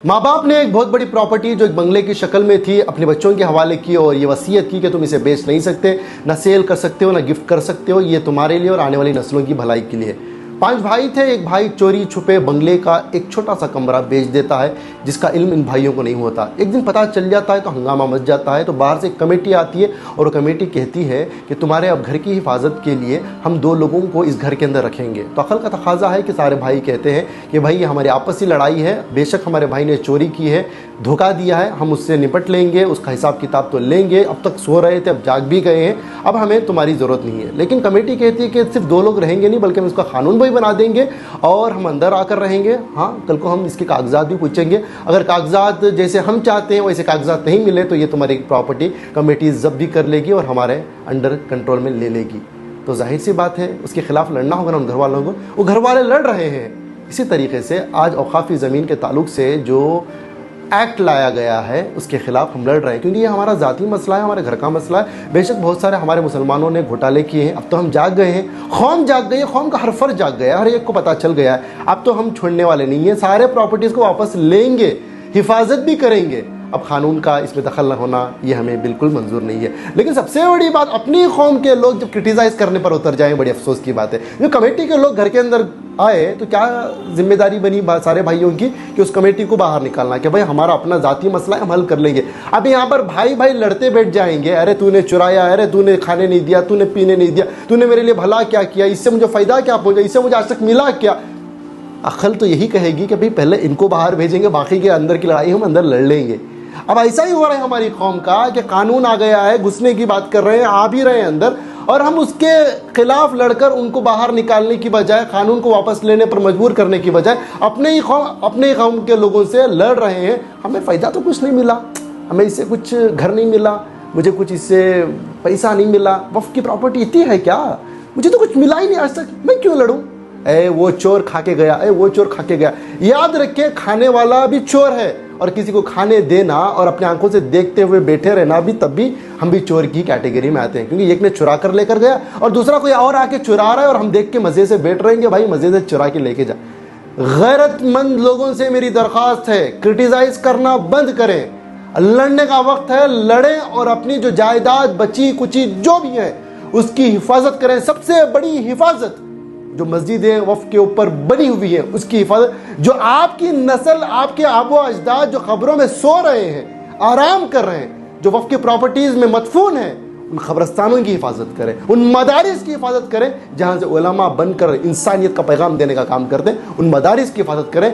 माँ बाप ने एक बहुत बड़ी प्रॉपर्टी जो एक बंगले की शक्ल में थी अपने बच्चों के हवाले की और ये वसीयत की कि तुम इसे बेच नहीं सकते, ना सेल कर सकते हो, ना गिफ्ट कर सकते हो, ये तुम्हारे लिए और आने वाली नस्लों की भलाई के लिए। 5 भाई थे। एक भाई चोरी छुपे बंगले का एक छोटा सा कमरा बेच देता है जिसका इल्म इन भाइयों को नहीं होता। एक दिन पता चल जाता है तो हंगामा मच जाता है। तो बाहर से एक कमेटी आती है और वो कमेटी कहती है कि तुम्हारे अब घर की हिफाजत के लिए हम 2 लोगों को इस घर के अंदर रखेंगे। तो अकल का तकाजा है कि सारे भाई कहते हैं कि भाई ये हमारी आपसी लड़ाई है, बेशक हमारे भाई ने चोरी की है, धोखा दिया है, हम उससे निपट लेंगे, उसका हिसाब किताब तो लेंगे, अब तक सो रहे थे अब जाग भी गए हैं, अब हमें तुम्हारी ज़रूरत नहीं है। लेकिन कमेटी कहती है कि सिर्फ 2 लोग रहेंगे नहीं बल्कि हम इसका कानून भी बना देंगे और हम अंदर आकर रहेंगे। हाँ, कल को हम इसके कागजात भी पूछेंगे, अगर कागजात जैसे हम चाहते हैं वैसे कागजात नहीं मिले तो ये तुम्हारी प्रॉपर्टी कमेटी जब्त भी कर लेगी और हमारे अंडर कंट्रोल में ले लेगी। तो जाहिर सी बात है उसके खिलाफ लड़ना होगा ना उन घर वालों को। वो घर वाले लड़ रहे हैं। इसी तरीके से आज औकाफी ज़मीन के ताल्लुक से जो एक्ट लाया गया है उसके खिलाफ हम लड़ रहे हैं, क्योंकि ये हमारा ज़ाती मसला है, हमारे घर का मसला है। बेशक बहुत सारे हमारे मुसलमानों ने घोटाले किए हैं, अब तो हम जाग गए हैं, कौम जाग गई है, कौम का हर फर्ज जाग गया है, हर एक को पता चल गया है। अब तो हम छोड़ने वाले नहीं हैं, सारे प्रॉपर्टीज़ को वापस लेंगे, हिफाजत भी करेंगे। अब कानून का इसमें दखल न होना ये हमें बिल्कुल मंजूर नहीं है। लेकिन सबसे बड़ी बात, अपनी कौम के लोग जब क्रिटिसाइज करने पर उतर जाएं, बड़ी अफसोस की बात है। जो कमेटी के लोग घर के अंदर आए तो क्या जिम्मेदारी बनी सारे भाइयों की कि उस कमेटी को बाहर निकालना, कि भाई हमारा अपना जाती मसला है, हम हल कर लेंगे। अब यहाँ पर भाई भाई लड़ते बैठ जाएंगे, अरे तूने चुराया, अरे तूने खाने नहीं दिया, तूने पीने नहीं दिया, तूने मेरे लिए भला क्या किया, इससे मुझे फ़ायदा क्या पहुँचा, इससे मुझे आज तक मिला क्या। अक्ल तो यही कहेगी कि भाई पहले इनको बाहर भेजेंगे, बाकी के अंदर की लड़ाई हम अंदर लड़ लेंगे। अब ऐसा ही हो रहा है हमारी कौम का कि कानून आ गया है, घुसने की बात कर रहे हैं, आ भी रहे हैं अंदर, और हम उसके खिलाफ लड़कर उनको बाहर निकालने की बजाय, कानून को वापस लेने पर मजबूर करने की बजाय अपने ही कौम के लोगों से लड़ रहे हैं। हमें फ़ायदा तो कुछ नहीं मिला, हमें इससे कुछ घर नहीं मिला, मुझे कुछ इससे पैसा नहीं मिला, वफ़ की प्रॉपर्टी इतनी है क्या, मुझे तो कुछ मिला ही नहीं आज तक, मैं क्यों लड़ूँ। ए वो चोर खा के गया, ए वो चोर खा के गया। याद रखें, खाने वाला भी चोर है और किसी को खाने देना और अपने आंखों से देखते हुए बैठे रहना भी, तब भी हम भी चोर की कैटेगरी में आते हैं, क्योंकि एक ने चुरा कर लेकर गया और दूसरा कोई और आके चुरा रहा है और हम देख के मज़े से बैठ रहेंगे, भाई मज़े से चुरा के लेके जा। गैरतमंद लोगों से मेरी दरख्वास्त है, क्रिटिसाइज करना बंद करें, लड़ने का वक्त है, लड़ें और अपनी जो जायदाद बची कुची जो भी है उसकी हिफाजत करें। सबसे बड़ी हिफाजत जो मस्जिदें वफ़ के ऊपर बनी हुई है उसकी हिफाजत, जो आपकी नस्ल, आपके आबो अजदाद जो खबरों में सो रहे हैं, आराम कर रहे हैं, जो वफ़ की प्रॉपर्टीज़ में मदफून है, उन खबरस्तानों की हिफाजत करें, उन मदारिस की हिफाजत करें जहाँ से उलमा बनकर इंसानियत का पैगाम देने का काम करते हैं, उन मदारिस की हिफाजत करें।